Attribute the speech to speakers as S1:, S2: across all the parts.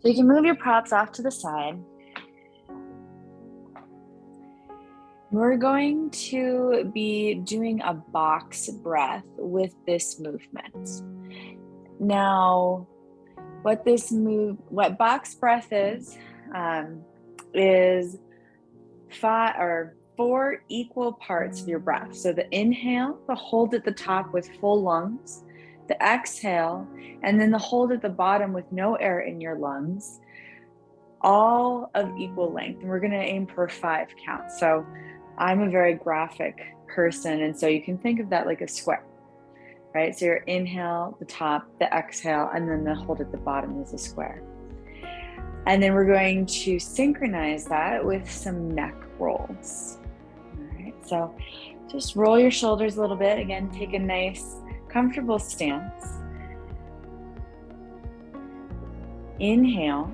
S1: So you can move your props off to the side. We're going to be doing a box breath with this movement. Now, what box breath is four equal parts of your breath. So the inhale, the hold at the top with full lungs, the exhale, and then the hold at the bottom with no air in your lungs, all of equal length. And we're going to aim for 5 counts. So I'm a very graphic person, and so you can think of that like a square, right? So your inhale, the top, the exhale, and then the hold at the bottom is a square. And then we're going to synchronize that with some neck rolls. All right, so just roll your shoulders a little bit. Again, take a nice, comfortable stance. Inhale.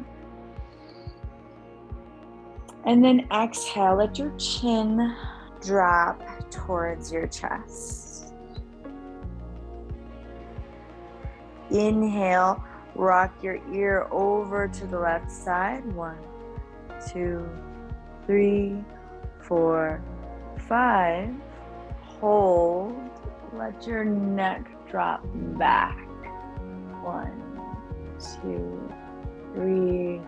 S1: And then exhale, let your chin drop towards your chest. Inhale, rock your ear over to the left side. 1, 2, 3, 4, 5. Hold, let your neck drop back. 1, 2, 3,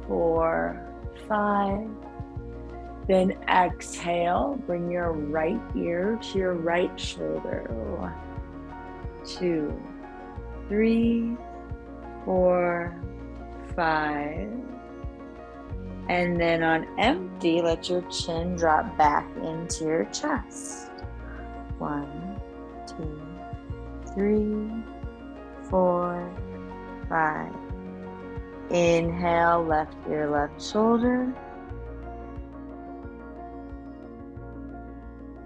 S1: 4, 5. Then exhale, bring your right ear to your right shoulder. 1, 2, 3, 4, 5. And then on empty, let your chin drop back into your chest. 1, 2, 3, 4, 5. Inhale, left ear, left shoulder.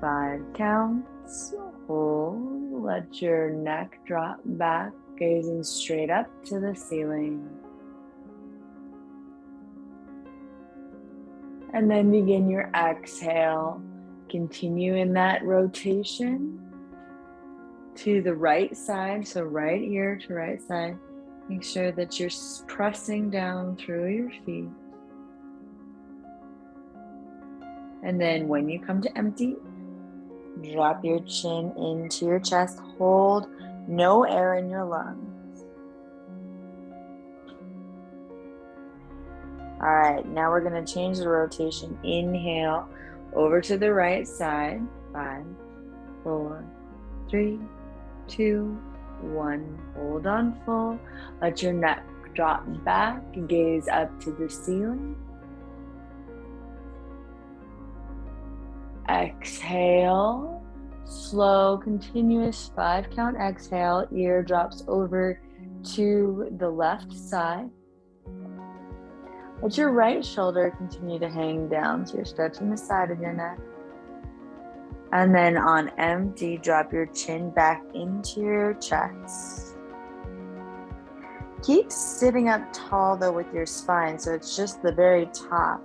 S1: 5 counts. Hold. Let your neck drop back, gazing straight up to the ceiling. And then begin your exhale. Continue in that rotation to the right side. So right ear to right side. Make sure that you're pressing down through your feet. And then when you come to empty, drop your chin into your chest. Hold, no air in your lungs. All right, now we're going to change the rotation. Inhale, over to the right side. 5, 4, 3, 2, 1. Hold on full. Let your neck drop back. Gaze up to the ceiling. Exhale. Slow, continuous 5 count exhale. Ear drops over to the left side. Let your right shoulder continue to hang down, so you're stretching the side of your neck. And then on empty, drop your chin back into your chest. Keep sitting up tall though with your spine, so it's just the very top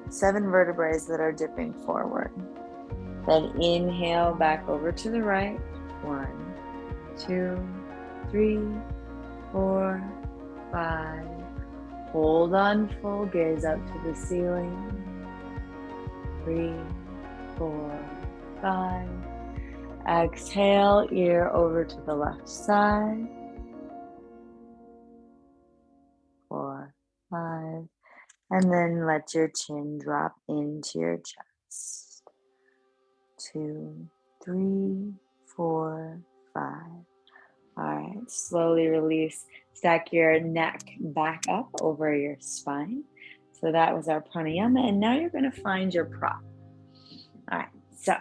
S1: 7 vertebrae that are dipping forward. Then inhale back over to the right. 1, 2, 3, 4, 5. Hold on full, gaze up to the ceiling. 3, 4, 5. Exhale, ear over to the left side. 4, 5. And then let your chin drop into your chest. 2, 3, 4, 5. All right, slowly release. Stack your neck back up over your spine. So that was our pranayama. And now you're going to find your prop. All right, so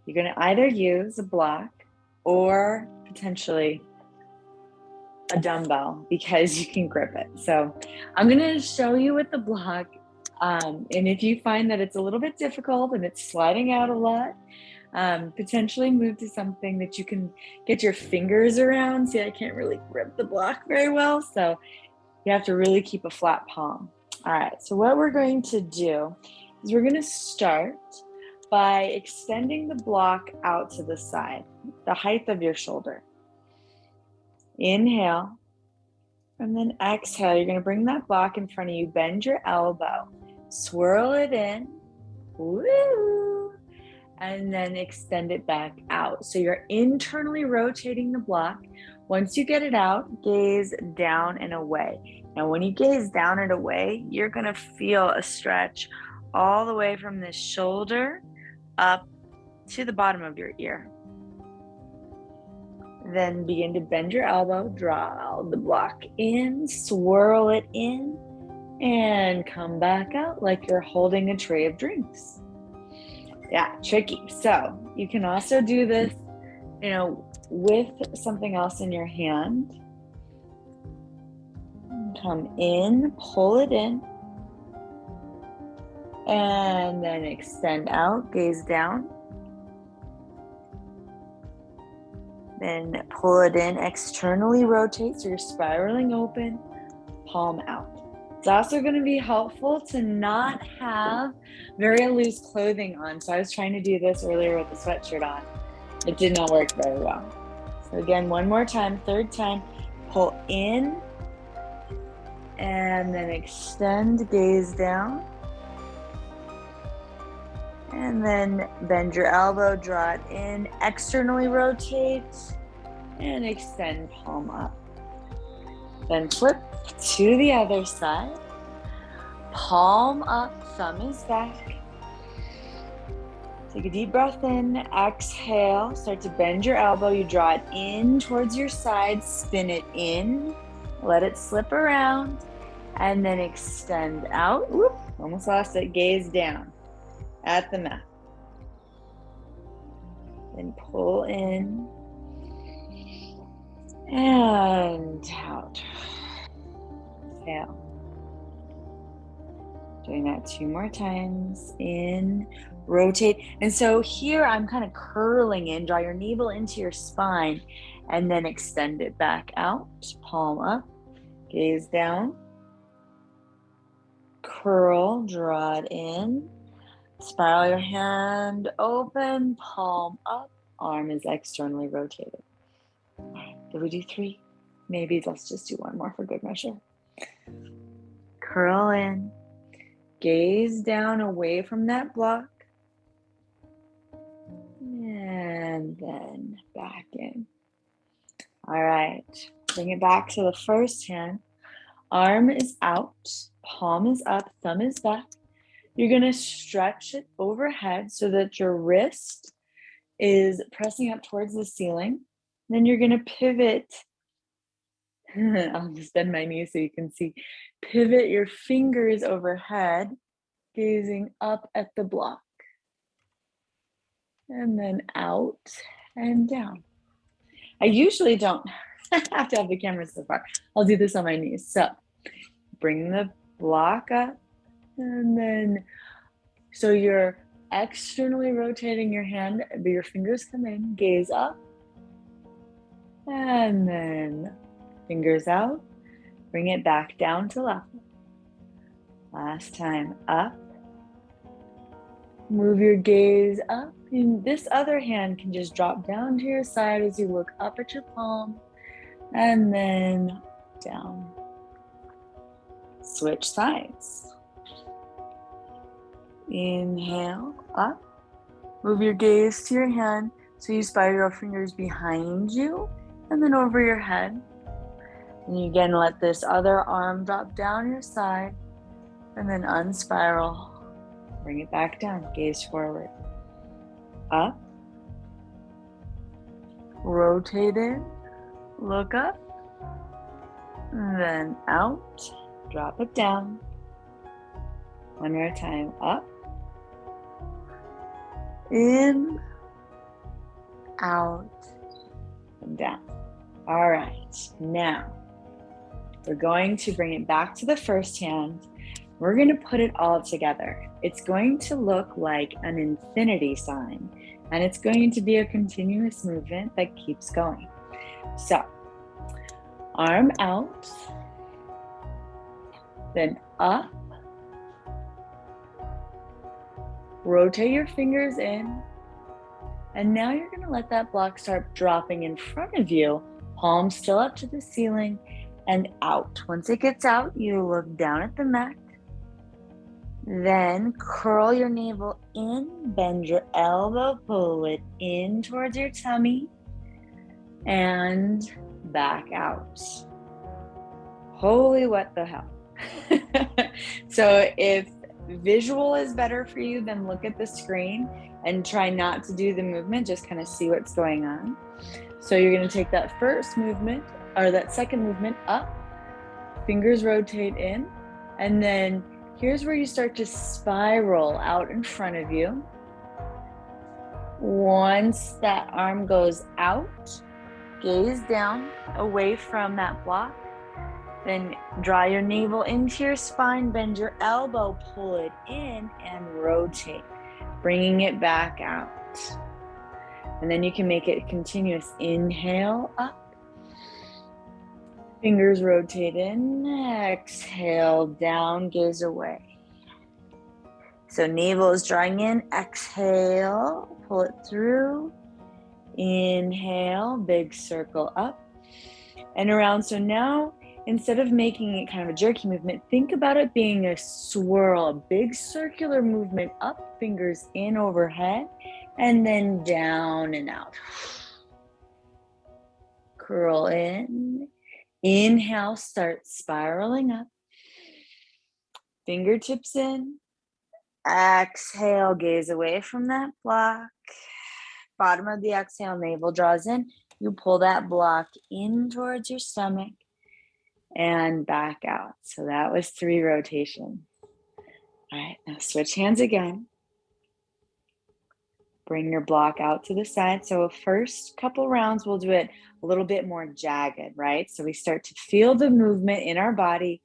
S1: you're going to either use a block or potentially a dumbbell because you can grip it. So I'm going to show you with the block. And if you find that it's a little bit difficult and it's sliding out a lot, potentially move to something that you can get your fingers around. See, I can't really grip the block very well, so you have to really keep a flat palm. All right, so what we're going to do is we're going to start by extending the block out to the side, the height of your shoulder. Inhale. And then exhale, you're gonna bring that block in front of you, bend your elbow, swirl it in, woo, and then extend it back out. So you're internally rotating the block. Once you get it out, gaze down and away. Now, when you gaze down and away, you're gonna feel a stretch all the way from the shoulder up to the bottom of your ear. Then begin to bend your elbow, draw the block in, swirl it in, and come back out like you're holding a tray of drinks. Yeah, tricky. So you can also do this, with something else in your hand. Come in, pull it in, and then extend out, gaze down. Then pull it in, externally rotate, so you're spiraling open, palm out. It's also going to be helpful to not have very loose clothing on. So I was trying to do this earlier with a sweatshirt on. It did not work very well. So again, one more time, third time, pull in, and then extend, gaze down. And then bend your elbow, draw it in, externally rotate, and extend palm up. Then flip to the other side. Palm up, thumb is back. Take a deep breath in, exhale, start to bend your elbow. You draw it in towards your side, spin it in, let it slip around, and then extend out. Whoop, almost lost it, gaze down at the mat. Then pull in and out. Exhale. Doing that 2 more times. In, rotate. And so here I'm kind of curling in. Draw your navel into your spine and then extend it back out. Palm up, gaze down. Curl, draw it in. Spiral your hand open, palm up, arm is externally rotated. All right, did we do 3? Maybe let's just do 1 more for good measure. Curl in, gaze down away from that block, and then back in. All right, bring it back to the first hand. Arm is out, palm is up, thumb is back. You're going to stretch it overhead so that your wrist is pressing up towards the ceiling. Then you're going to pivot. I'll just bend my knees so you can see. Pivot your fingers overhead, gazing up at the block. And then out and down. I usually don't have to have the camera so far. I'll do this on my knees. So bring the block up. And then, so you're externally rotating your hand, but your fingers come in, gaze up, and then fingers out, bring it back down to level. Last time, up, move your gaze up, and this other hand can just drop down to your side as you look up at your palm, and then down. Switch sides. Inhale, up. Move your gaze to your hand so you spiral your fingers behind you and then over your head. And you again let this other arm drop down your side and then unspiral. Bring it back down, gaze forward. Up. Rotate in, look up, and then out. Drop it down. One more time, up. In, out, and down. All right, now we're going to bring it back to the first hand. We're going to put it all together. It's going to look like an infinity sign, and it's going to be a continuous movement that keeps going. So, arm out, then up. Rotate your fingers in, and now you're going to let that block start dropping in front of you, palms still up to the ceiling, and out. Once it gets out, you look down at the mat. Then curl your navel in, bend your elbow, pull it in towards your tummy, and back out. Holy, what the hell. So if visual is better for you, then look at the screen and try not to do the movement, just kind of see what's going on. So you're going to take that first movement, or that second movement up, fingers rotate in, and then here's where you start to spiral out in front of you. Once that arm goes out, gaze down away from that block. Then draw your navel into your spine, bend your elbow, pull it in, and rotate, bringing it back out. And then you can make it continuous. Inhale up, fingers rotate in, exhale down, gaze away. So navel is drawing in, exhale, pull it through, inhale, big circle up and around. So now, instead of making it kind of a jerky movement, think about it being a swirl, a big circular movement up, fingers in overhead, and then down and out. Curl in. Inhale, start spiraling up. Fingertips in. Exhale, gaze away from that block. Bottom of the exhale, navel draws in. You pull that block in towards your stomach and back out. So that was 3 rotations. All right, now switch hands again. Bring your block out to the side. So first couple rounds, we'll do it a little bit more jagged, right? So we start to feel the movement in our body.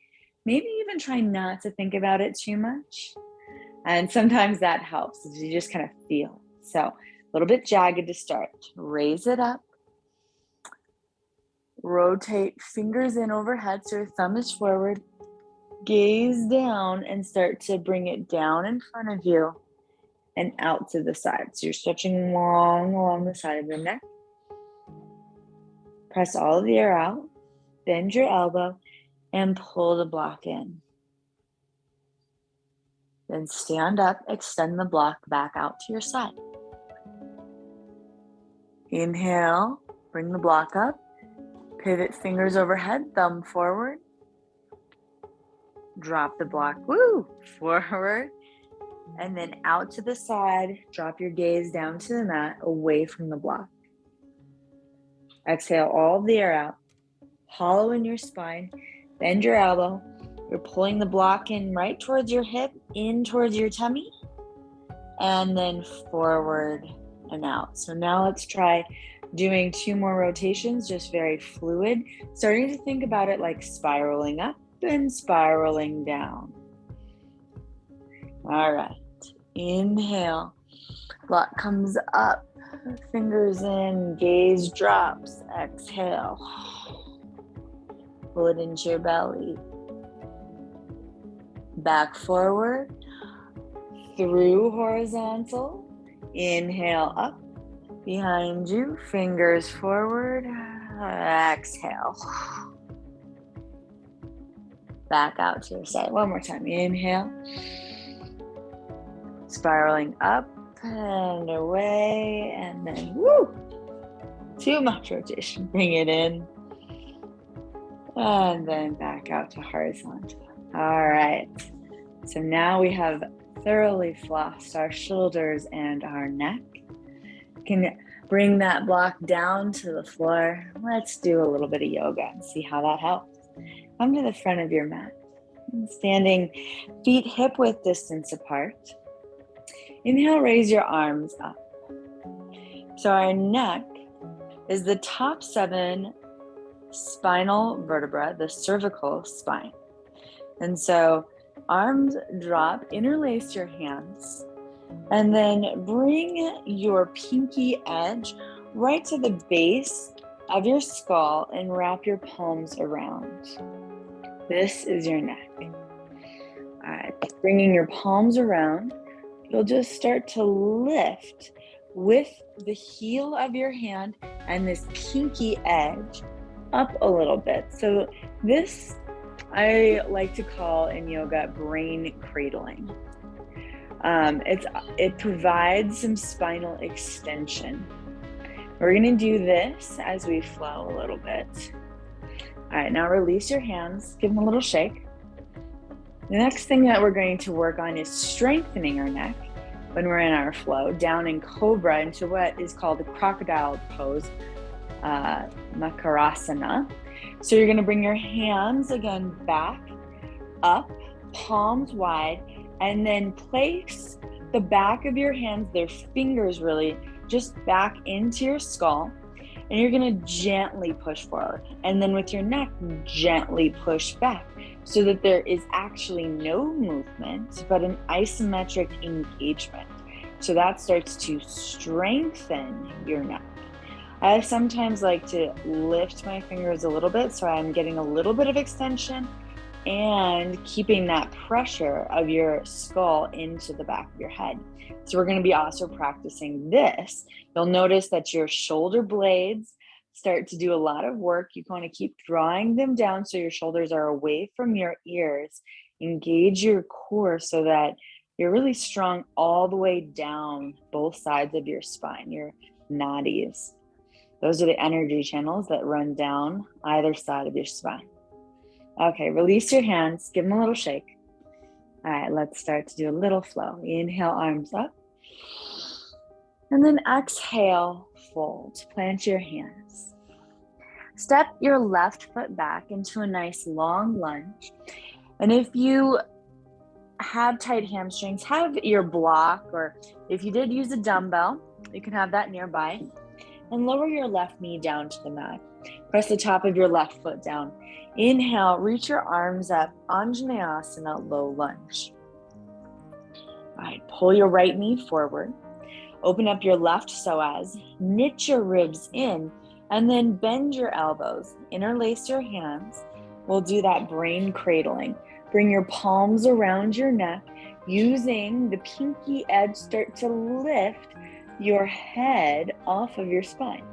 S1: Maybe even try not to think about it too much. And sometimes that helps, is you just kind of feel. So a little bit jagged to start. Raise it up. Rotate fingers in overhead so your thumb is forward. Gaze down and start to bring it down in front of you and out to the side. So you're stretching long along the side of your neck. Press all of the air out. Bend your elbow and pull the block in. Then stand up, extend the block back out to your side. Inhale, bring the block up. Pivot fingers overhead, thumb forward. Drop the block, forward. And then out to the side, drop your gaze down to the mat, away from the block. Exhale all of the air out. Hollow in your spine, bend your elbow. You're pulling the block in right towards your hip, in towards your tummy, and then forward and out. So now let's try doing 2 more rotations, just very fluid. Starting to think about it like spiraling up and spiraling down. All right, inhale, block comes up, fingers in, gaze drops, exhale. Pull it into your belly. Back forward, through horizontal, inhale up, behind you, fingers forward, exhale. Back out to your side, one more time, inhale. Spiraling up and away, and then 2 more rotation, bring it in, and then back out to horizontal. All right, so now we have thoroughly flossed our shoulders and our neck. Can bring that block down to the floor. Let's do a little bit of yoga and see how that helps. Come to the front of your mat, standing feet hip-width distance apart. Inhale, raise your arms up. So our neck is the top 7 spinal vertebra, the cervical spine. And so arms drop, interlace your hands, and then bring your pinky edge right to the base of your skull and wrap your palms around. This is your neck. All right, bringing your palms around, you'll just start to lift with the heel of your hand and this pinky edge up a little bit. So This I like to call in yoga brain cradling. It provides some spinal extension. We're going to do this as we flow a little bit. All right, now release your hands, give them a little shake. The next thing that we're going to work on is strengthening our neck when we're in our flow, down in cobra into what is called the crocodile pose, Makarasana. So you're going to bring your hands again back, up, palms wide, and then place the back of your hands, their fingers really, just back into your skull. And you're going to gently push forward. And then with your neck, gently push back so that there is actually no movement, but an isometric engagement. So that starts to strengthen your neck. I sometimes like to lift my fingers a little bit so I'm getting a little bit of extension and keeping that pressure of your skull into the back of your head. So we're going to be also practicing this. You'll notice that your shoulder blades start to do a lot of work. You want to keep drawing them down so your shoulders are away from your ears. Engage your core so that you're really strong all the way down both sides of your spine, your nadis. Those are the energy channels that run down either side of your spine. Okay, release your hands, give them a little shake. All right, let's start to do a little flow. Inhale, arms up. And then exhale, fold. Plant your hands. Step your left foot back into a nice long lunge. And if you have tight hamstrings, have your block, or if you did use a dumbbell, you can have that nearby. And lower your left knee down to the mat. Press the top of your left foot down. Inhale, reach your arms up, Anjaneyasana, low lunge. All right, pull your right knee forward. Open up your left psoas, knit your ribs in, and then bend your elbows. Interlace your hands. We'll do that brain cradling. Bring your palms around your neck. Using the pinky edge, start to lift your head off of your spine.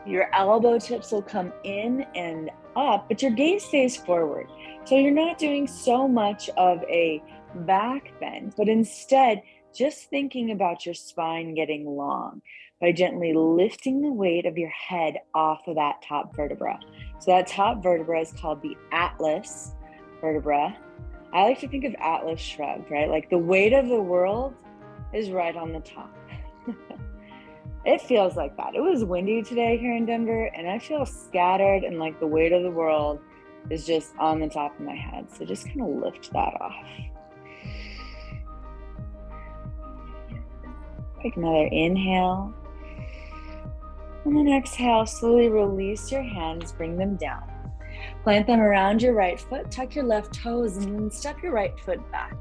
S1: Your elbow tips will come in and up, but your gaze stays forward. So you're not doing so much of a back bend, but instead just thinking about your spine getting long by gently lifting the weight of your head off of that top vertebra. So that top vertebra is called the atlas vertebra. I like to think of Atlas shrugged, right? Like the weight of the world is right on the top. It feels like that. It was windy today here in Denver, and I feel scattered and like the weight of the world is just on the top of my head. So just kind of lift that off. Take another inhale. And then exhale, slowly release your hands, bring them down. Plant them around your right foot, tuck your left toes, and then step your right foot back,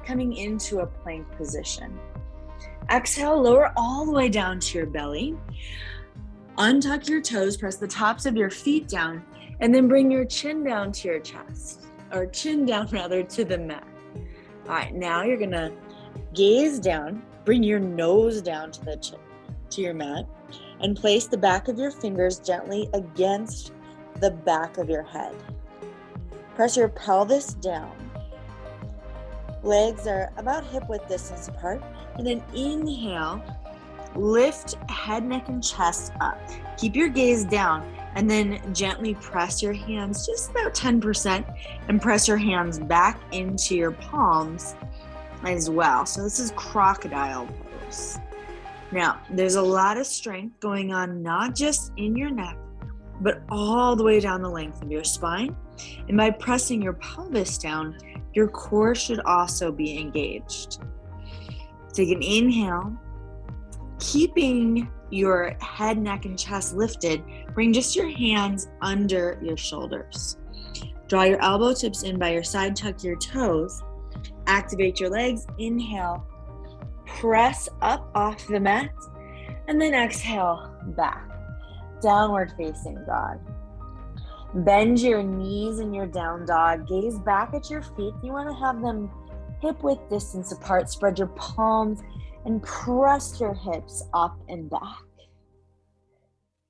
S1: coming into a plank position. Exhale, lower all the way down to your belly. Untuck your toes, press the tops of your feet down, and then bring your chin down to your chest, or chin down rather to the mat. All right, now you're gonna gaze down, bring your nose down to the chin, to your mat, and place the back of your fingers gently against the back of your head. Press your pelvis down. Legs are about hip width distance apart. And then inhale, lift head, neck, and chest up. Keep your gaze down and then gently press your hands just about 10% and press your hands back into your palms as well. So this is crocodile pose. Now, there's a lot of strength going on, not just in your neck, but all the way down the length of your spine. And by pressing your pelvis down, your core should also be engaged. Take an inhale, keeping your head, neck, and chest lifted. Bring just your hands under your shoulders. Draw your elbow tips in by your side, tuck your toes. Activate your legs, inhale, press up off the mat, and then exhale back. Downward facing dog. Bend your knees in your down dog. Gaze back at your feet. You want to have them hip width distance apart. Spread your palms and press your hips up and back.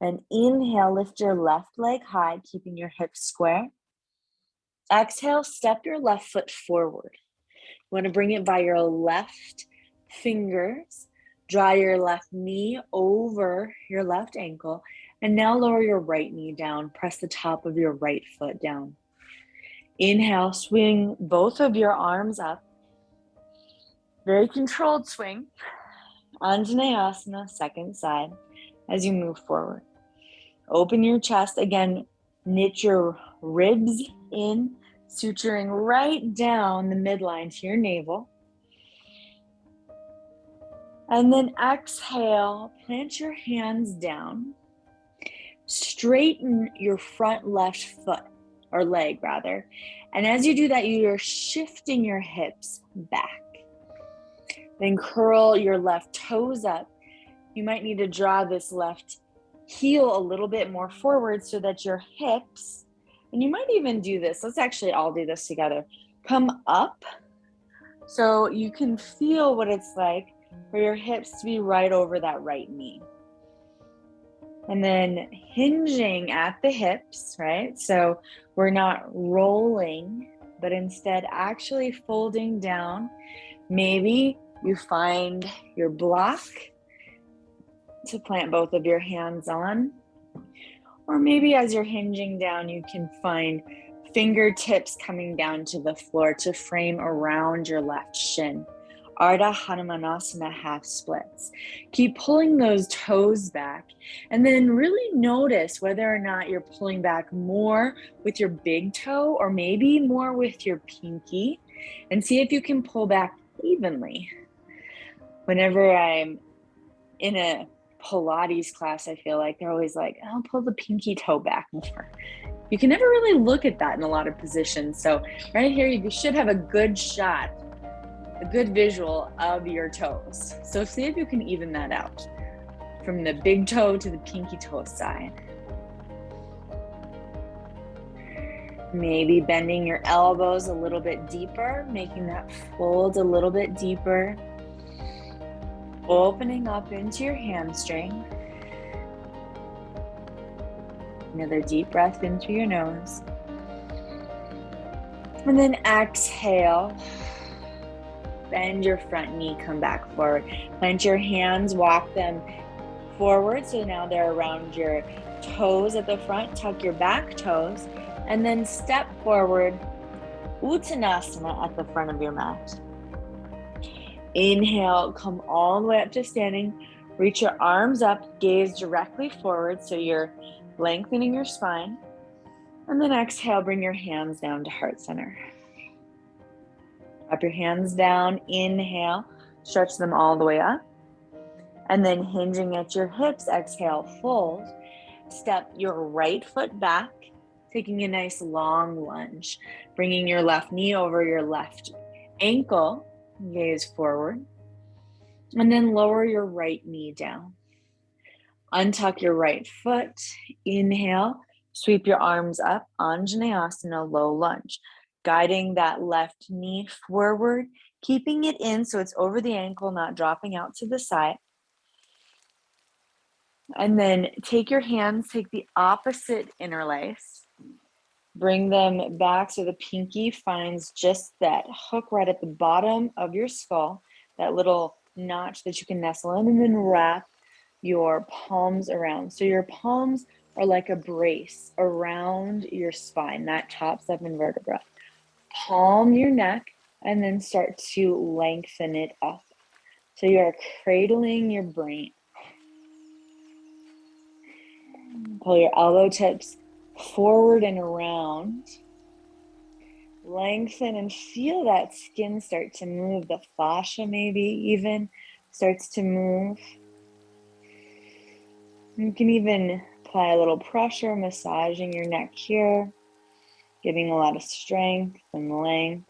S1: And inhale, lift your left leg high, keeping your hips square. Exhale, step your left foot forward. You want to bring it by your left fingers. Draw your left knee over your left ankle. And now lower your right knee down. Press the top of your right foot down. Inhale, swing both of your arms up. Very controlled swing. Anjaneyasana, second side, as you move forward. Open your chest. Again, knit your ribs in, suturing right down the midline to your navel. And then exhale, plant your hands down. Straighten your front left foot, or leg rather. And as you do that, you're shifting your hips back. Then curl your left toes up. You might need to draw this left heel a little bit more forward so that your hips, and you might even do this, let's actually all do this together, come up so you can feel what it's like for your hips to be right over that right knee. And then hinging at the hips, right? So we're not rolling, but instead actually folding down. Maybe you find your block to plant both of your hands on. Or maybe as you're hinging down, you can find fingertips coming down to the floor to frame around your left shin. Ardha Hanumanasana half splits. Keep pulling those toes back and then really notice whether or not you're pulling back more with your big toe or maybe more with your pinky, and see if you can pull back evenly. Whenever I'm in a Pilates class, I feel like they're always like, I'll pull the pinky toe back more. You can never really look at that in a lot of positions. So right here, you should have a good shot, a good visual of your toes. So see if you can even that out from the big toe to the pinky toe side. Maybe bending your elbows a little bit deeper, making that fold a little bit deeper. Opening up into your hamstring. Another deep breath in through your nose. And then exhale. Bend your front knee, come back forward. Plant your hands, walk them forward. So now they're around your toes at the front. Tuck your back toes. And then step forward. Uttanasana at the front of your mat. Inhale, come all the way up to standing. Reach your arms up, gaze directly forward so you're lengthening your spine. And then exhale, bring your hands down to heart center. Drop your hands down, inhale, stretch them all the way up. And then hinging at your hips, exhale, fold. Step your right foot back, taking a nice long lunge. Bringing your left knee over your left ankle. Gaze forward, and then lower your right knee down. Untuck your right foot. Inhale, sweep your arms up, Anjaneyasana, low lunge. Guiding that left knee forward, keeping it in so it's over the ankle, not dropping out to the side. And then take your hands, take the opposite interlace. Bring them back so the pinky finds just that hook right at the bottom of your skull, that little notch that you can nestle in, and then wrap your palms around. So your palms are like a brace around your spine, that top 7 vertebra. Palm your neck and then start to lengthen it up. So you're cradling your brain. Pull your elbow tips forward and around. Lengthen and feel that skin start to move. The fascia maybe even starts to move. You can even apply a little pressure, massaging your neck here, giving a lot of strength and length.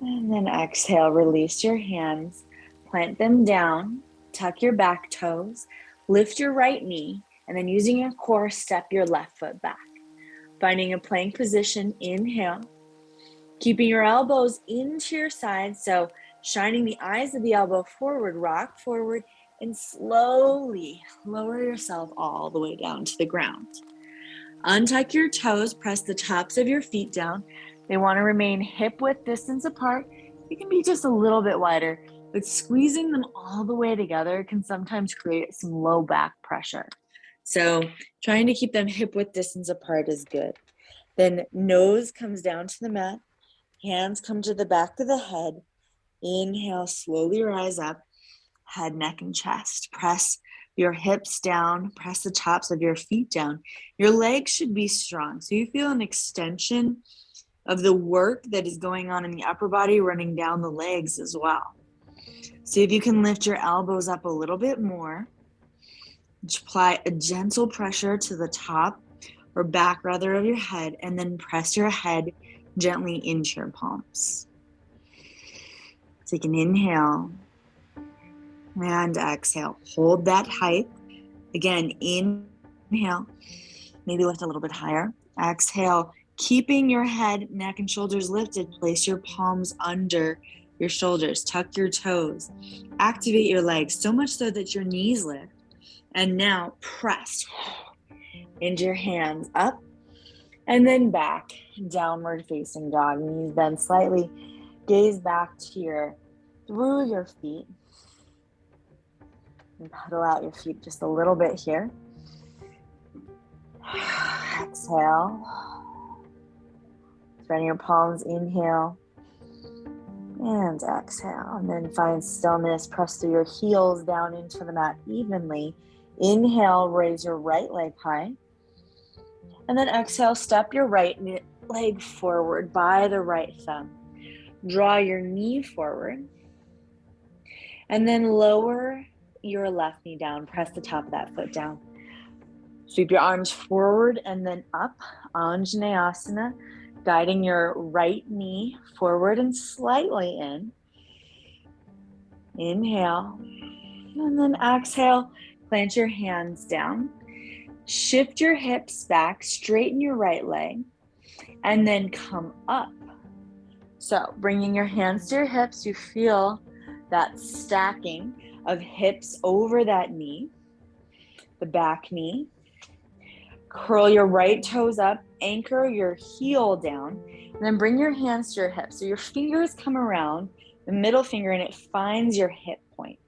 S1: And then exhale, release your hands, plant them down, tuck your back toes, lift your right knee, and then using your core, step your left foot back. Finding a plank position, inhale. Keeping your elbows into your sides, so shining the eyes of the elbow forward, rock forward, and slowly lower yourself all the way down to the ground. Untuck your toes, press the tops of your feet down. They want to remain hip width distance apart. You can be just a little bit wider, but squeezing them all the way together can sometimes create some low back pressure. So trying to keep them hip width distance apart is good. Then nose comes down to the mat, hands come to the back of the head. Inhale, slowly rise up, head, neck, and chest. Press your hips down, press the tops of your feet down. Your legs should be strong. So you feel an extension of the work that is going on in the upper body running down the legs as well. See if you can lift your elbows up a little bit more. Apply a gentle pressure to the top or back rather of your head, and then press your head gently into your palms. Take an inhale and exhale. Hold that height. Again, inhale, maybe lift a little bit higher. Exhale, keeping your head, neck, and shoulders lifted. Place your palms under your shoulders. Tuck your toes. Activate your legs so much so that your knees lift. And now press into your hands up and then back. Downward facing dog. Knees bend slightly. Gaze back to through your feet. And pedal out your feet just a little bit here. Exhale. Spreading your palms, inhale. And exhale. And then find stillness. Press through your heels down into the mat evenly. Inhale, raise your right leg high. And then exhale, step your right leg forward by the right thumb. Draw your knee forward. And then lower your left knee down. Press the top of that foot down. Sweep your arms forward and then up. Anjaneyasana. Guiding your right knee forward and slightly in. Inhale. And then exhale. Plant your hands down. Shift your hips back. Straighten your right leg. And then come up. So bringing your hands to your hips, you feel that stacking of hips over that knee, the back knee. Curl your right toes up, anchor your heel down, and then bring your hands to your hips. So your fingers come around the middle finger and it finds your hip point.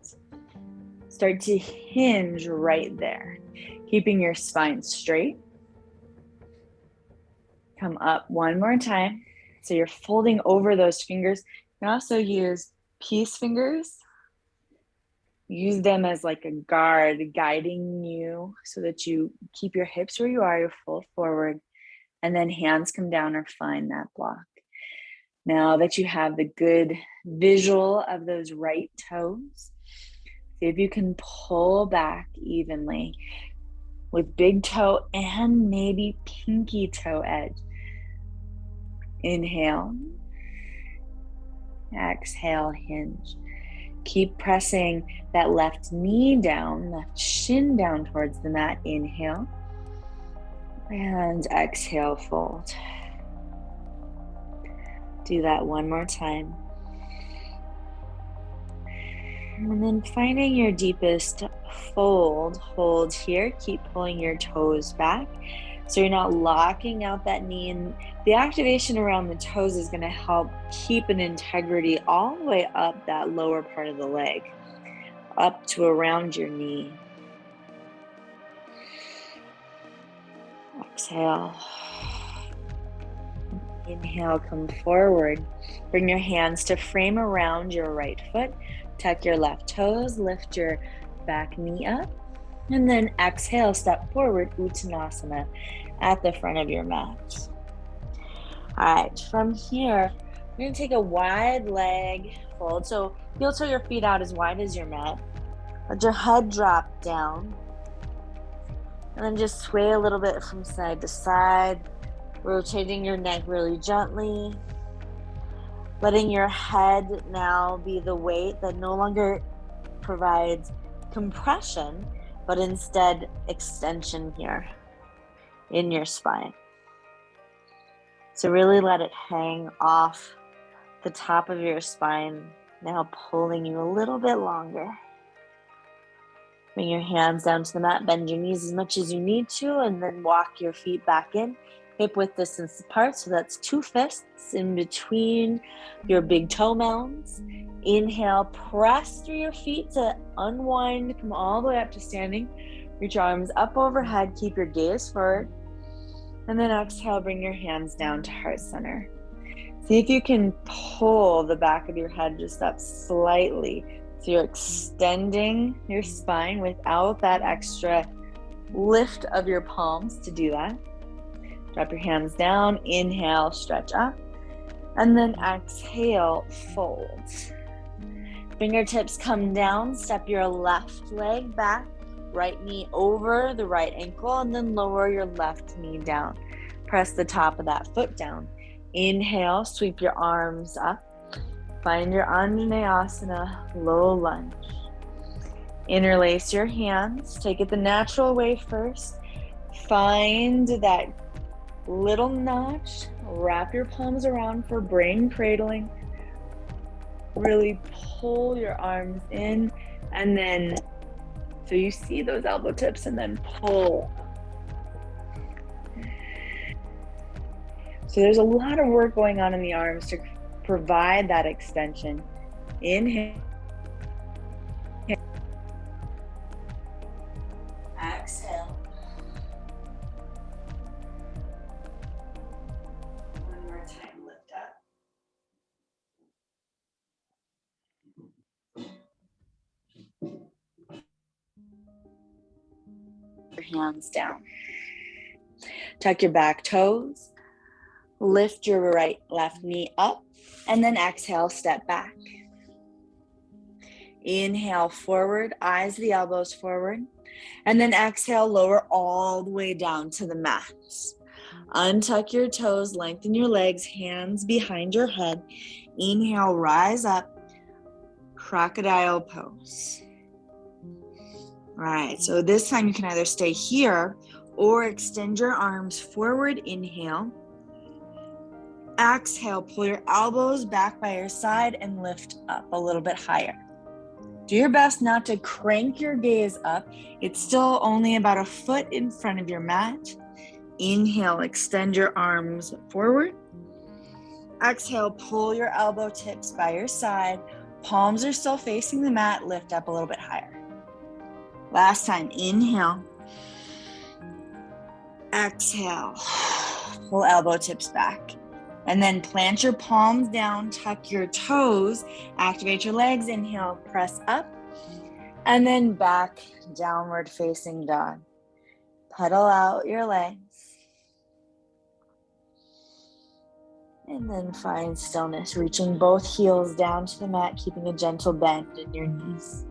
S1: Start to hinge right there, keeping your spine straight. Come up one more time. So you're folding over those fingers. You can also use peace fingers. Use them as like a guard guiding you so that you keep your hips where you are, you're full forward, and then hands come down or find that block. Now that you have the good visual of those right toes, see if you can pull back evenly with big toe and maybe pinky toe edge. Inhale. Exhale, hinge. Keep pressing that left knee down, left shin down towards the mat. Inhale. And exhale, fold. Do that one more time. And then finding your deepest fold, hold here. Keep pulling your toes back so you're not locking out that knee. And the activation around the toes is going to help keep an integrity all the way up that lower part of the leg, up to around your knee. Exhale. Inhale, come forward. Bring your hands to frame around your right foot. Tuck your left toes, lift your back knee up. And then exhale, step forward, Uttanasana at the front of your mat. All right, from here, you're gonna take a wide leg fold. So heel toe your feet out as wide as your mat. Let your head drop down. And then just sway a little bit from side to side, rotating your neck really gently. Letting your head now be the weight that no longer provides compression, but instead extension here in your spine. So really let it hang off the top of your spine, now pulling you a little bit longer. Bring your hands down to the mat, bend your knees as much as you need to, and then walk your feet back in, hip width distance apart. So that's 2 fists in between your big toe mounds. Inhale, press through your feet to unwind, come all the way up to standing. Reach your arms up overhead, keep your gaze forward. And then exhale, bring your hands down to heart center. See if you can pull the back of your head just up slightly. So you're extending your spine without that extra lift of your palms to do that. Drop your hands down, inhale, stretch up, and then exhale, fold. Fingertips come down, step your left leg back, right knee over the right ankle, and then lower your left knee down. Press the top of that foot down. Inhale, sweep your arms up. Find your Anjaneyasana, low lunge. Interlace your hands. Take it the natural way first. Find that little notch. Wrap your palms around for brain cradling. Really pull your arms in, and then so you see those elbow tips, and then pull. So there's a lot of work going on in the arms to provide that extension. Inhale. Exhale. One more time, lift up. Your hands down. Tuck your back toes. Lift your left knee up, and then exhale, step back. Inhale forward, eyes the elbows forward, and then exhale, lower all the way down to the mat. Untuck your toes, lengthen your legs, hands behind your head. Inhale, rise up, crocodile pose. All right, so this time you can either stay here or extend your arms forward, inhale. Exhale, pull your elbows back by your side and lift up a little bit higher. Do your best not to crank your gaze up. It's still only about a foot in front of your mat. Inhale, extend your arms forward. Exhale, pull your elbow tips by your side. Palms are still facing the mat. Lift up a little bit higher. Last time, inhale. Exhale, pull elbow tips back. And then plant your palms down, tuck your toes, activate your legs, inhale, press up, and then back, downward facing dog. Pedal out your legs. And then find stillness, reaching both heels down to the mat, keeping a gentle bend in your knees.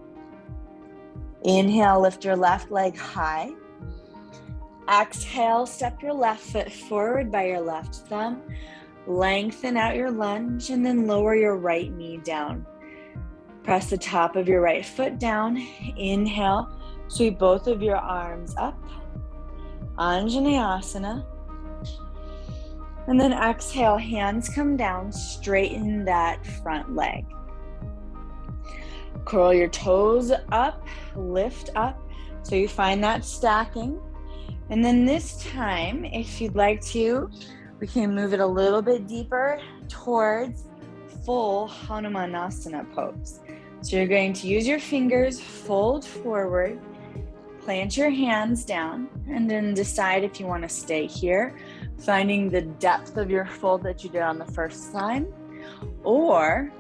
S1: Inhale, lift your left leg high. Exhale, step your left foot forward by your left thumb. Lengthen out your lunge and then lower your right knee down. Press the top of your right foot down. Inhale, sweep both of your arms up. Anjaneyasana. And then exhale, hands come down, straighten that front leg. Curl your toes up, lift up. So you find that stacking. And then this time, if you'd like to, we can move it a little bit deeper towards full Hanumanasana pose. So you're going to use your fingers, fold forward, plant your hands down, and then decide if you want to stay here, finding the depth of your fold that you did on the first time, or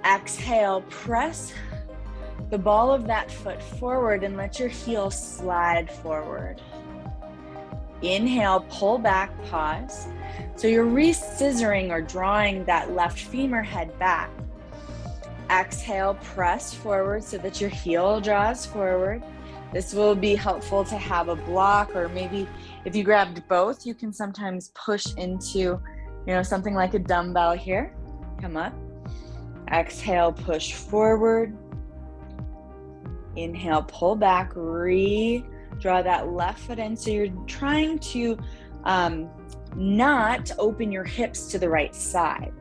S1: exhale, press the ball of that foot forward and let your heel slide forward. Inhale, pull back, pause. So you're re-scissoring or drawing that left femur head back. Exhale, press forward so that your heel draws forward. This will be helpful to have a block, or maybe if you grabbed both, you can sometimes push into, something like a dumbbell here. Come up. Exhale, push forward. Inhale, pull back, draw that left foot in. So you're trying to not open your hips to the right side.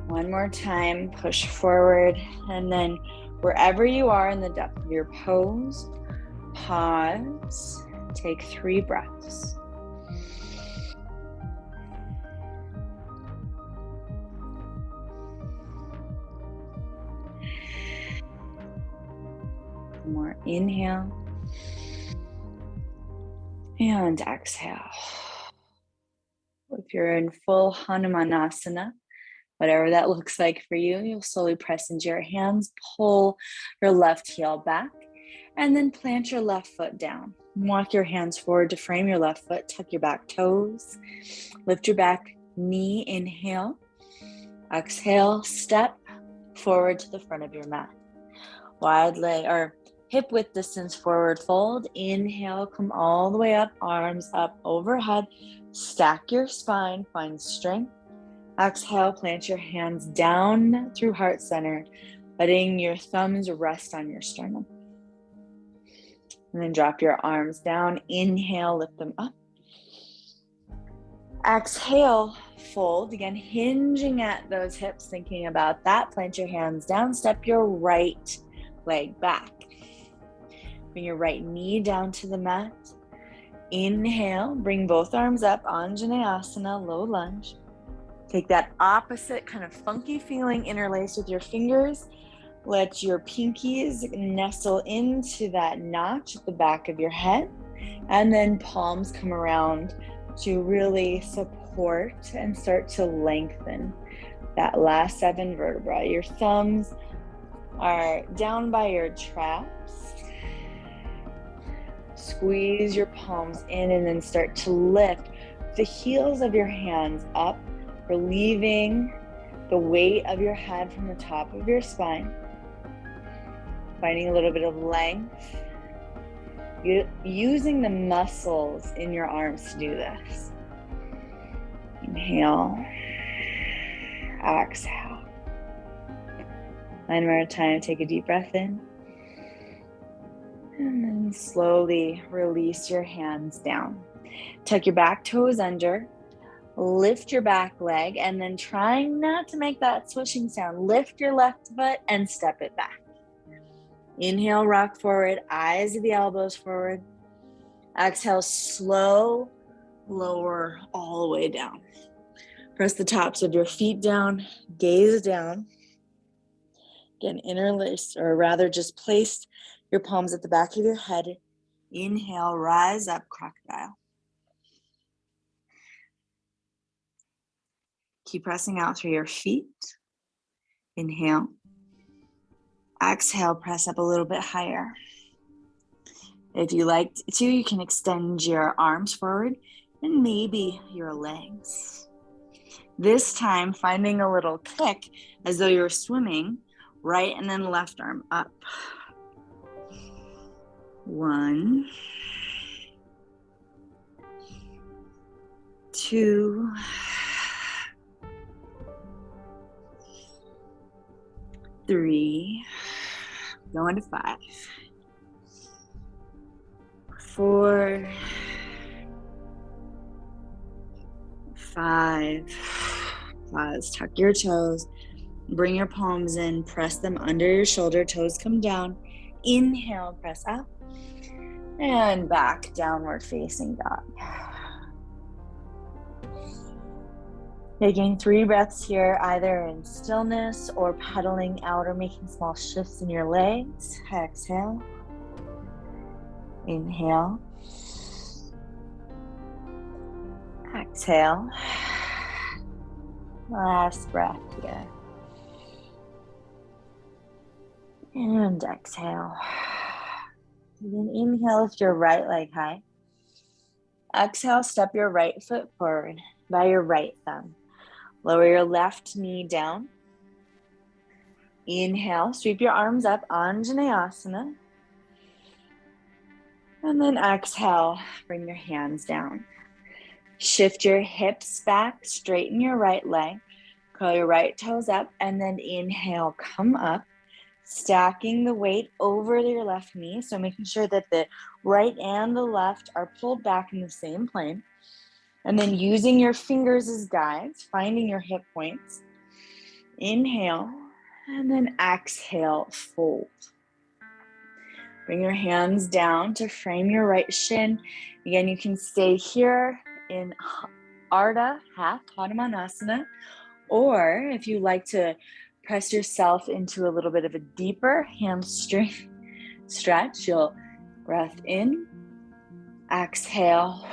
S1: One more time, push forward, and then Wherever you are in the depth of your pose, pause, take 3 breaths. More inhale and exhale. If you're in full Hanumanasana, whatever that looks like for you, you'll slowly press into your hands, pull your left heel back, and then plant your left foot down. Walk your hands forward to frame your left foot, tuck your back toes, lift your back knee, inhale, exhale, step forward to the front of your mat. Wide leg or hip width distance forward fold, inhale, come all the way up, arms up overhead, stack your spine, find strength. Exhale, plant your hands down through heart center, letting your thumbs rest on your sternum. And then drop your arms down. Inhale, lift them up. Exhale, fold. Again, hinging at those hips, thinking about that. Plant your hands down. Step your right leg back. Bring your right knee down to the mat. Inhale, bring both arms up. Anjaneyasana, low lunge. Take that opposite kind of funky feeling interlace with your fingers. Let your pinkies nestle into that notch at the back of your head. And then palms come around to really support and start to lengthen that last 7 vertebrae. Your thumbs are down by your traps. Squeeze your palms in and then start to lift the heels of your hands up, relieving the weight of your head from the top of your spine. Finding a little bit of length. Using the muscles in your arms to do this. Inhale. Exhale. One more time, take a deep breath in. And then slowly release your hands down. Tuck your back toes under. Lift your back leg, and then trying not to make that swishing sound, lift your left foot and step it back. Inhale, rock forward, eyes of the elbows forward. Exhale, slow, lower all the way down. Press the tops of your feet down, gaze down. Again, interlace, or rather just place your palms at the back of your head. Inhale, rise up, crocodile. Keep pressing out through your feet. Inhale. Exhale, press up a little bit higher. If you like to, you can extend your arms forward and maybe your legs. This time, finding a little kick as though you're swimming, right and then left arm up. 1, 2, 3, going to 5, 4, 5. Pause, tuck your toes, bring your palms in, press them under your shoulder, toes come down. Inhale, press up, and back, downward facing dog. Taking 3 breaths here, either in stillness or pedaling out or making small shifts in your legs. Exhale. Inhale. Exhale. Last breath here. And exhale. And then inhale, lift your right leg high. Exhale, step your right foot forward by your right thumb. Lower your left knee down. Inhale, sweep your arms up, Anjaneyasana. And then exhale, bring your hands down. Shift your hips back, straighten your right leg, curl your right toes up, and then inhale, come up, stacking the weight over your left knee. So making sure that the right and the left are pulled back in the same plane. And then using your fingers as guides, finding your hip points. Inhale, And then exhale, fold. Bring your hands down to frame your right shin. Again, you can stay here in Ardha, half Hanumanasana, or if you like to press yourself into a little bit of a deeper hamstring stretch, you'll breath in, exhale,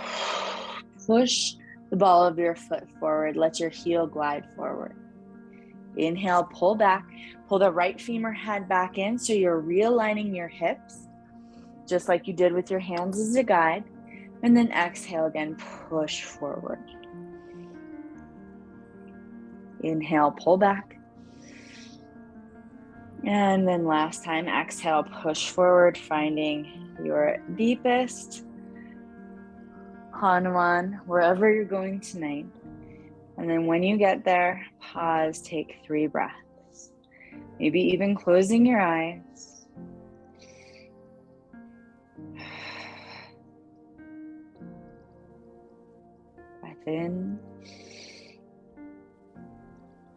S1: push the ball of your foot forward, let your heel glide forward. Inhale, pull back, pull the right femur head back in so you're realigning your hips, just like you did with your hands as a guide. And then exhale again, push forward. Inhale, pull back. And then last time, exhale, push forward, finding your deepest Hanuman, wherever you're going tonight. And then when you get there, pause, take 3 breaths. Maybe even closing your eyes. Breath in.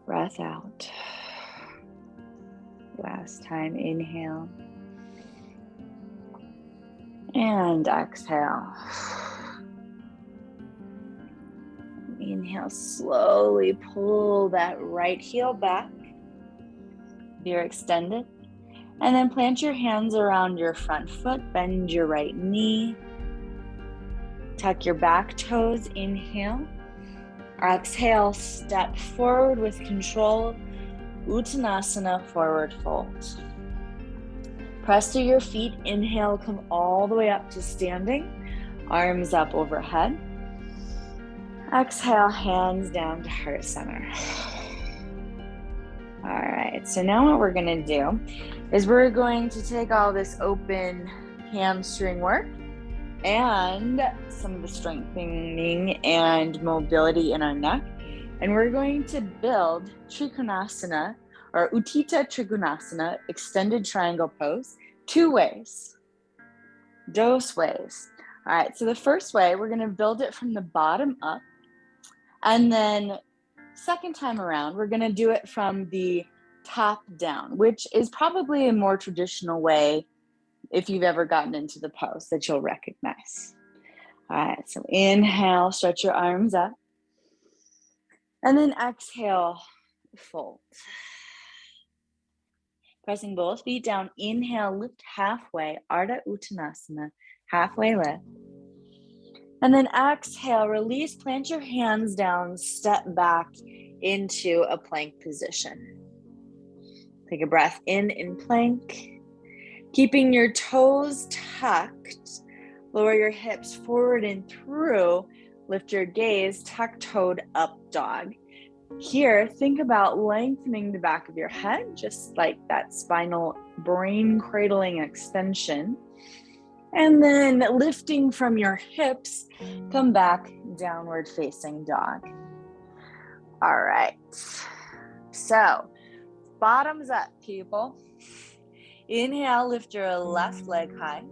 S1: Breath out. Last time, inhale. And exhale. Inhale, slowly pull that right heel back. You're extended. And then plant your hands around your front foot, bend your right knee. Tuck your back toes, inhale. Exhale, step forward with control. Uttanasana, forward fold. Press through your feet, inhale, come all the way up to standing. Arms up overhead. Exhale, hands down to heart center. All right, so now what we're gonna do is we're going to take all this open hamstring work and some of the strengthening and mobility in our neck, and we're going to build Trikonasana or Utthita Trikonasana, extended triangle pose, 2 ways, dos ways. All right, so the first way, we're gonna build it from the bottom up, and then second time around, we're gonna do it from the top down, which is probably a more traditional way if you've ever gotten into the pose that you'll recognize. All right, so inhale, stretch your arms up. And then exhale, fold. Pressing both feet down, inhale, lift halfway, Ardha Uttanasana, halfway lift. And then exhale, release, plant your hands down, step back into a plank position. Take a breath in plank. Keeping your toes tucked, lower your hips forward and through, lift your gaze, tuck-toed up dog. Here, think about lengthening the back of your head, just like that spinal brain cradling extension. And then lifting from your hips, come back, downward facing dog. All right, so bottoms up, people. Inhale, lift your left leg high.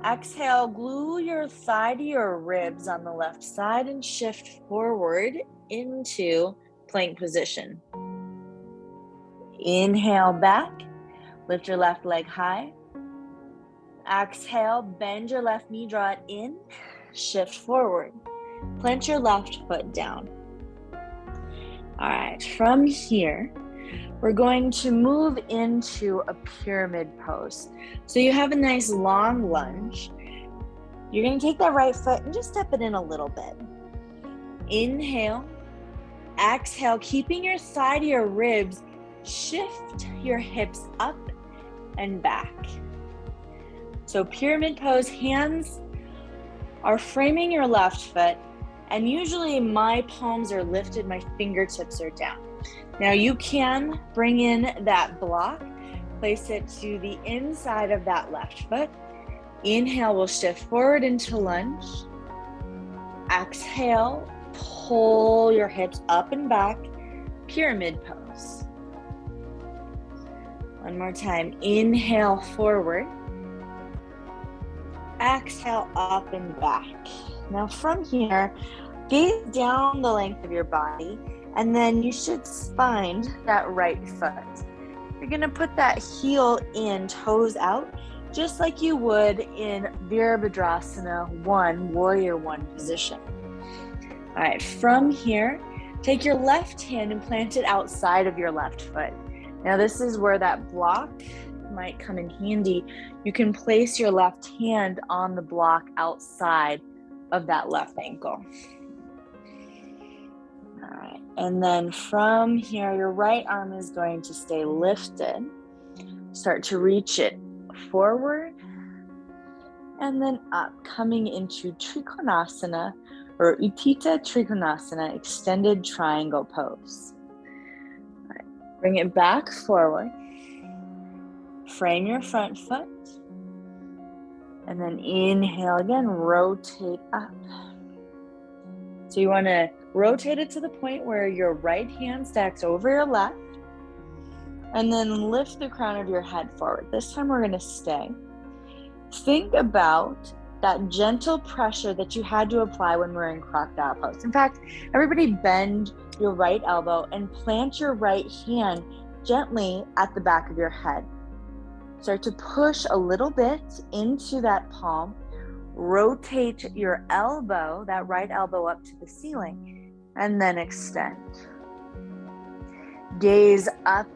S1: Exhale, glue your thigh to your ribs on the left side and shift forward into plank position. Inhale back, lift your left leg high. Exhale, bend your left knee, draw it in, shift forward. Plant your left foot down. All right, from here, we're going to move into a pyramid pose. So you have a nice long lunge. You're going to take that right foot and just step it in a little bit. Inhale, exhale, keeping your thigh to your ribs, shift your hips up and back. So pyramid pose, hands are framing your left foot, and usually my palms are lifted, my fingertips are down. Now you can bring in that block, place it to the inside of that left foot. Inhale, we'll shift forward into lunge. Exhale, pull your hips up and back, pyramid pose. One more time, inhale forward. Exhale, up and back. Now from here, gaze down the length of your body And then you should find that right foot. You're gonna put that heel in, toes out, just like you would in Virabhadrasana 1, Warrior 1 position. All right, from here, take your left hand and plant it outside of your left foot. Now this is where that block might come in handy. You can place your left hand on the block outside of that left ankle. All right, and then from here, your right arm is going to stay lifted. Start to reach it forward and then up, coming into Trikonasana or Utthita Trikonasana, extended triangle pose. All right, bring it back forward. Frame your front foot. And then inhale again, rotate up. So you want to rotate it to the point where your right hand stacks over your left. And then lift the crown of your head forward. This time we're going to stay. Think about that gentle pressure that you had to apply when we're in crocodile pose. In fact, everybody bend your right elbow and plant your right hand gently at the back of your head. Start to push a little bit into that palm. Rotate your elbow, that right elbow, up to the ceiling, and then extend. Gaze up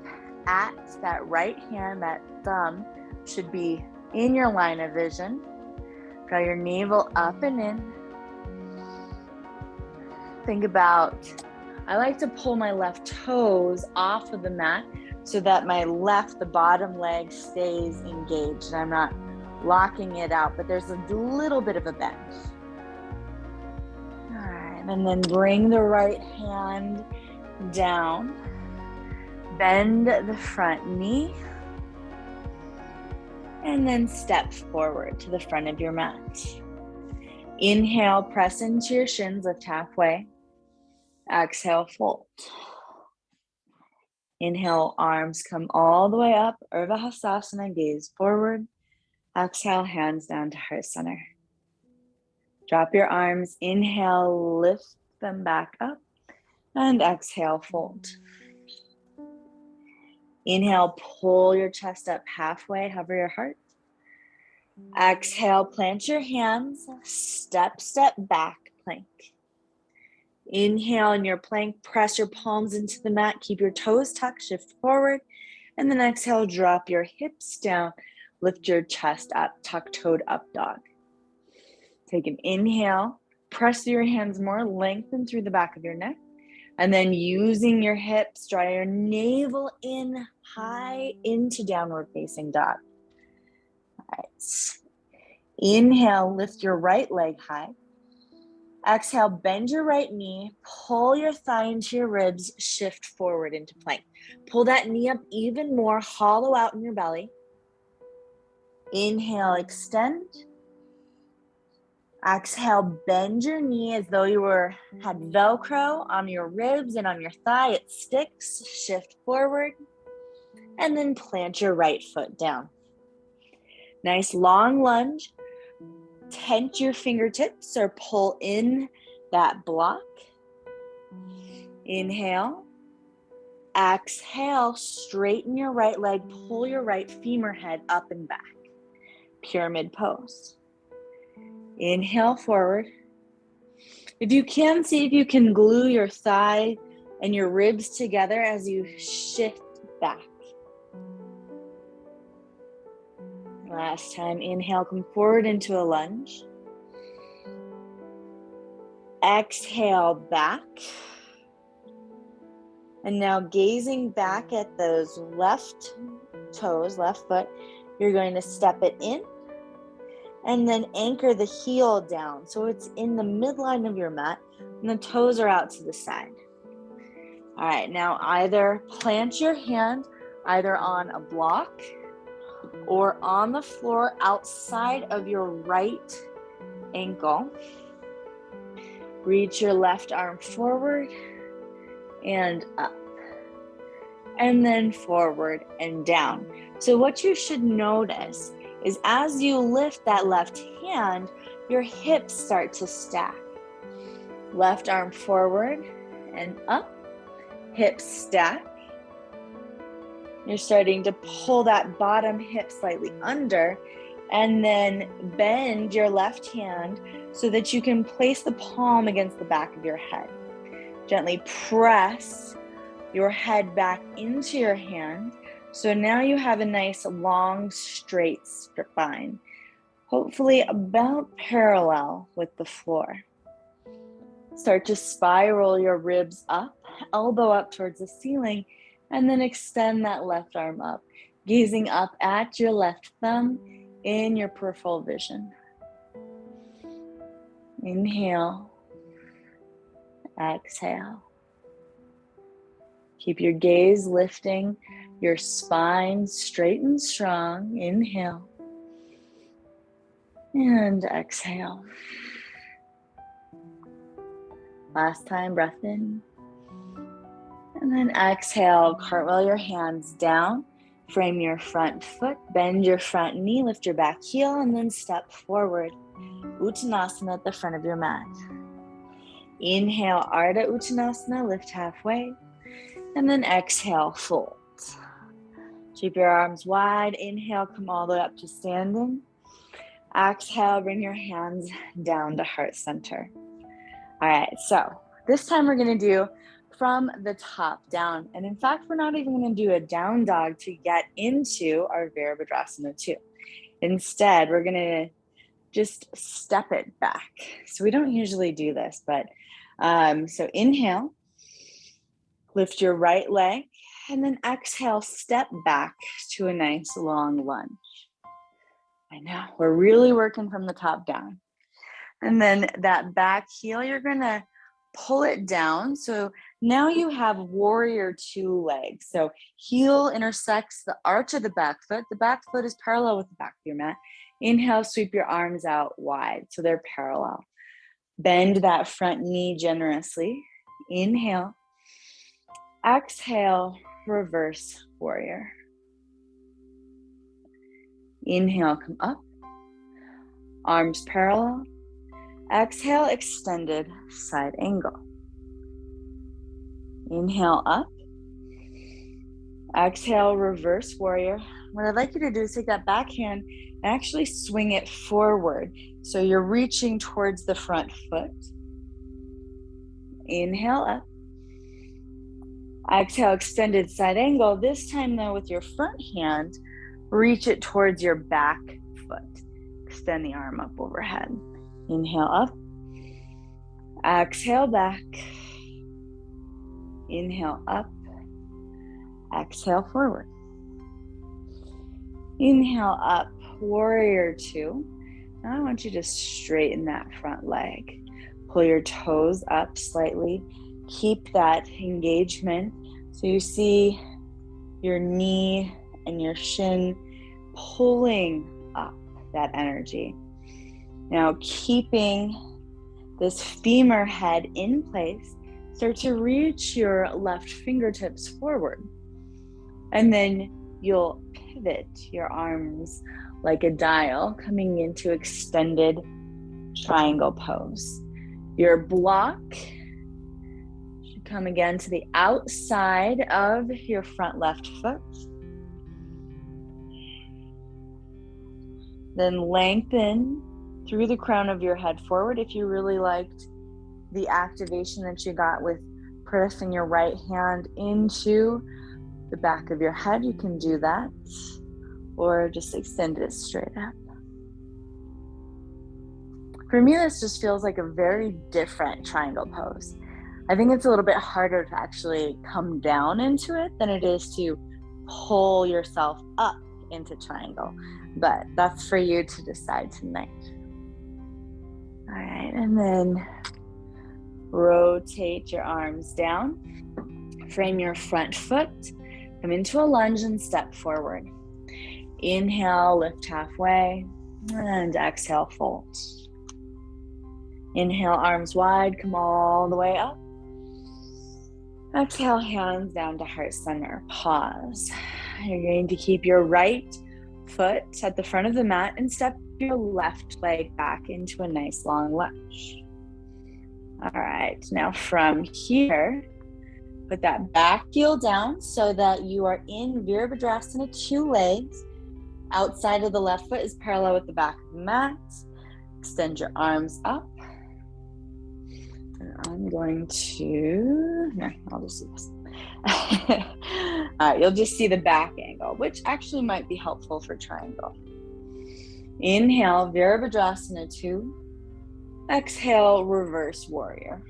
S1: at that right hand, that thumb should be in your line of vision. Draw your navel up and in. Think about, I like to pull my left toes off of the mat so that my left, the bottom leg, stays engaged. And I'm not locking it out, but there's a little bit of a bend. All right, and then bring the right hand down. Bend the front knee. And then step forward to the front of your mat. Inhale, press into your shins, lift halfway. Exhale, fold. Inhale, arms come all the way up, Urdhva Hastasana, gaze forward. Exhale, hands down to heart center. Drop your arms, inhale, lift them back up, and exhale, fold. Inhale, pull your chest up halfway, hover your heart. Exhale, plant your hands, step back, plank. Inhale in your plank, press your palms into the mat, keep your toes tucked, shift forward, and then exhale, drop your hips down, lift your chest up, tuck-toed up dog. Take an inhale, press your hands more, lengthen through the back of your neck, and then using your hips, draw your navel in high into downward facing dog. All right. Inhale, lift your right leg high. Exhale, bend your right knee, pull your thigh into your ribs, shift forward into plank. Pull that knee up even more, hollow out in your belly. Inhale, extend. Exhale, bend your knee as though you had Velcro on your ribs and on your thigh. It sticks, shift forward, and then plant your right foot down. Nice long lunge. Tent your fingertips or pull in that block. Inhale. Exhale, straighten your right leg, pull your right femur head up and back. Pyramid pose. Inhale forward. If you can, see if you can glue your thigh and your ribs together as you shift back. Last time, inhale, come forward into a lunge. Exhale, back. And now gazing back at those left toes, left foot, you're going to step it in and then anchor the heel down. So it's in the midline of your mat and the toes are out to the side. All right, now either plant your hand either on a block or on the floor outside of your right ankle. Reach your left arm forward and up, and then forward and down. So what you should notice is as you lift that left hand, your hips start to stack. Left arm forward and up, Hips stack. You're starting to pull that bottom hip slightly under, and then bend your left hand so that you can place the palm against the back of your head. Gently press your head back into your hand. So now you have a nice long straight spine, hopefully about parallel with the floor. Start to spiral your ribs up, elbow up towards the ceiling, and then extend that left arm up, gazing up at your left thumb in your peripheral vision. Inhale, exhale. Keep your gaze lifting, your spine straight and strong. Inhale and exhale. Last time, breath in. And then exhale, cartwheel your hands down, frame your front foot, bend your front knee, lift your back heel, and then step forward. Uttanasana at the front of your mat. Inhale, Ardha Uttanasana, lift halfway. And then exhale, fold. Keep your arms wide. Inhale, come all the way up to standing. Exhale, bring your hands down to heart center. All right, so this time we're going to do from the top down. And in fact, we're not even going to do a down dog to get into our Virabhadrasana 2. Instead, we're going to just step it back. So we don't usually do this, but so inhale, lift your right leg, and then exhale, step back to a nice long lunge. I know, we're really working from the top down. And then that back heel, you're gonna pull it down. So now you have warrior 2 legs. So heel intersects the arch of the back foot. The back foot is parallel with the back of your mat. Inhale, sweep your arms out wide so they're parallel. Bend that front knee generously. Inhale. Exhale, reverse warrior. Inhale, come up. Arms parallel. Exhale, extended side angle. Inhale, up. Exhale, reverse warrior. What I'd like you to do is take that back hand and actually swing it forward. So you're reaching towards the front foot. Inhale, up. Exhale, extended side angle. This time though, with your front hand, reach it towards your back foot. Extend the arm up overhead. Inhale, up. Exhale, back. Inhale, up. Exhale, forward. Inhale, up, warrior 2. Now I want you to straighten that front leg. Pull your toes up slightly. Keep that engagement so you see your knee and your shin pulling up that energy. Now keeping this femur head in place, start to reach your left fingertips forward. And then you'll pivot your arms like a dial, coming into extended triangle pose. Your block should come again to the outside of your front left foot. Then lengthen through the crown of your head forward. If you really liked the activation that you got with pressing your right hand into the back of your head, you can do that, or just extend it straight up. For me, this just feels like a very different triangle pose. I think it's a little bit harder to actually come down into it than it is to pull yourself up into triangle, but that's for you to decide tonight. All right, and then rotate your arms down, frame your front foot, come into a lunge and step forward. Inhale, lift halfway, and exhale, fold. Inhale, arms wide, come all the way up. Exhale, hands down to heart center, pause. You're going to keep your right foot at the front of the mat and step your left leg back into a nice long lunge. All right, now from here, Put that back heel down so that you are in Virabhadrasana, 2 legs. Outside of the left foot is parallel with the back of the mat. Extend your arms up. And I'm going to, no, I'll just do this. All right, you'll just see the back angle, which actually might be helpful for triangle. Inhale, Virabhadrasana 2. Exhale, reverse warrior.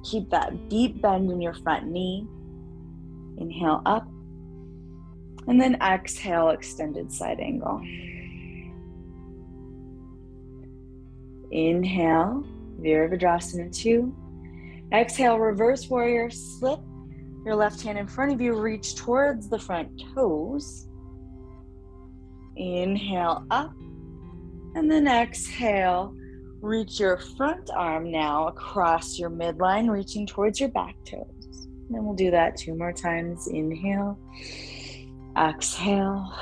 S1: Keep that deep bend in your front knee. Inhale up. And then exhale, extended side angle. Inhale, Virabhadrasana 2. Exhale, reverse warrior. Slip your left hand in front of you. Reach towards the front toes. Inhale up. And then exhale, reach your front arm now across your midline, reaching towards your back toes. And then we'll do that 2 more times. Inhale, exhale,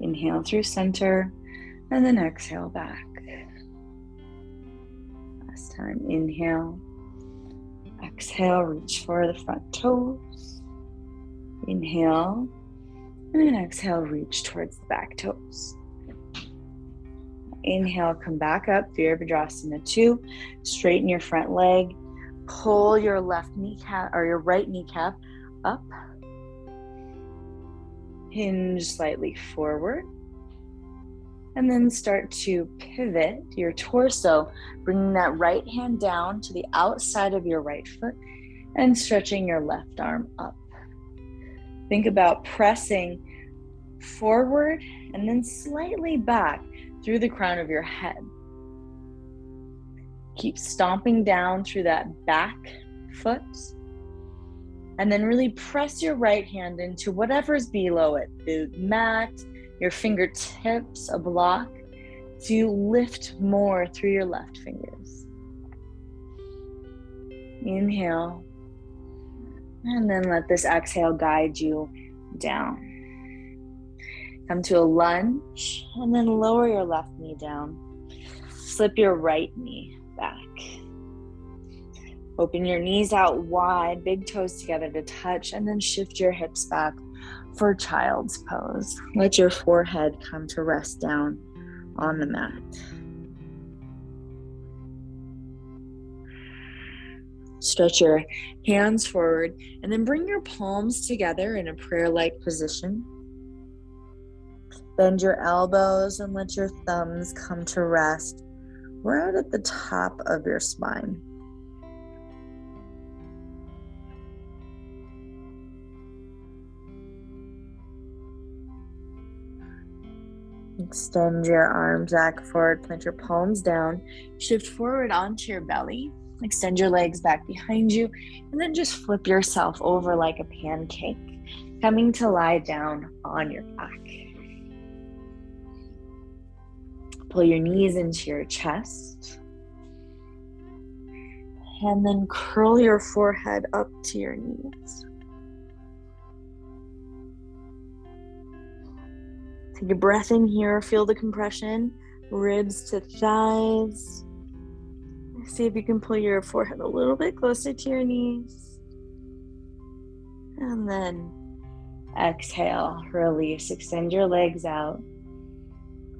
S1: inhale through center, and then exhale back. Last time, inhale, exhale, reach for the front toes. Inhale, and then exhale, reach towards the back toes. Inhale, come back up, Virabhadrasana 2. Straighten your front leg. Pull your left kneecap or your right kneecap up. Hinge slightly forward. And then start to pivot your torso, bringing that right hand down to the outside of your right foot and stretching your left arm up. Think about pressing forward and then slightly back through the crown of your head. Keep stomping down through that back foot. And then really press your right hand into whatever's below it, the mat, your fingertips, a block, so you lift more through your left fingers. Inhale. And then let this exhale guide you down. Come to a lunge, and then lower your left knee down. Slip your right knee back. Open your knees out wide, big toes together to touch, and then shift your hips back for child's pose. Let your forehead come to rest down on the mat. Stretch your hands forward, and then bring your palms together in a prayer-like position. Bend your elbows and let your thumbs come to rest right at the top of your spine. Extend your arms back forward, plant your palms down, shift forward onto your belly, extend your legs back behind you, and then just flip yourself over like a pancake, coming to lie down on your back. Pull your knees into your chest, and then curl your forehead up to your knees. Take a breath in here, feel the compression, ribs to thighs. See if you can pull your forehead a little bit closer to your knees. And then exhale, release, extend your legs out.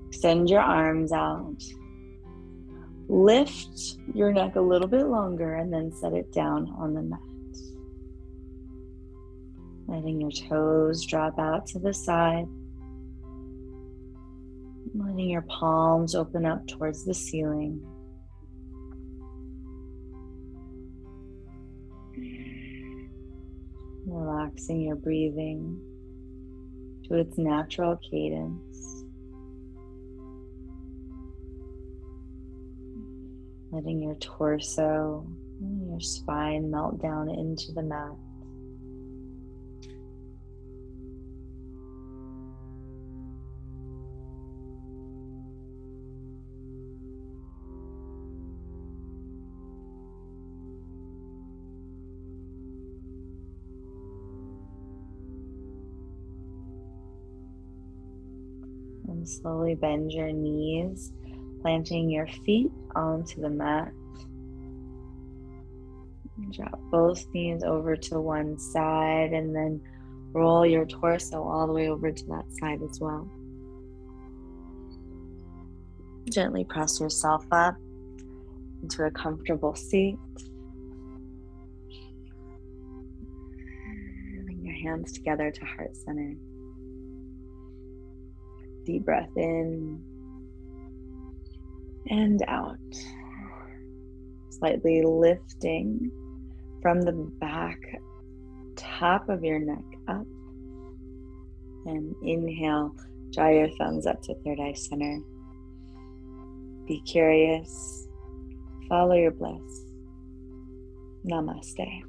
S1: Extend your arms out. Lift your neck a little bit longer and then set it down on the mat. Letting your toes drop out to the side. Letting your palms open up towards the ceiling. Relaxing your breathing to its natural cadence. Letting your torso and your spine melt down into the mat. And slowly bend your knees, planting your feet onto the mat. Drop both knees over to one side and then roll your torso all the way over to that side as well. Gently press yourself up into a comfortable seat. Bring your hands together to heart center. Deep breath in and out. Slightly lifting from the back, top of your neck up. And inhale, draw your thumbs up to third eye center. Be curious, follow your bliss. Namaste.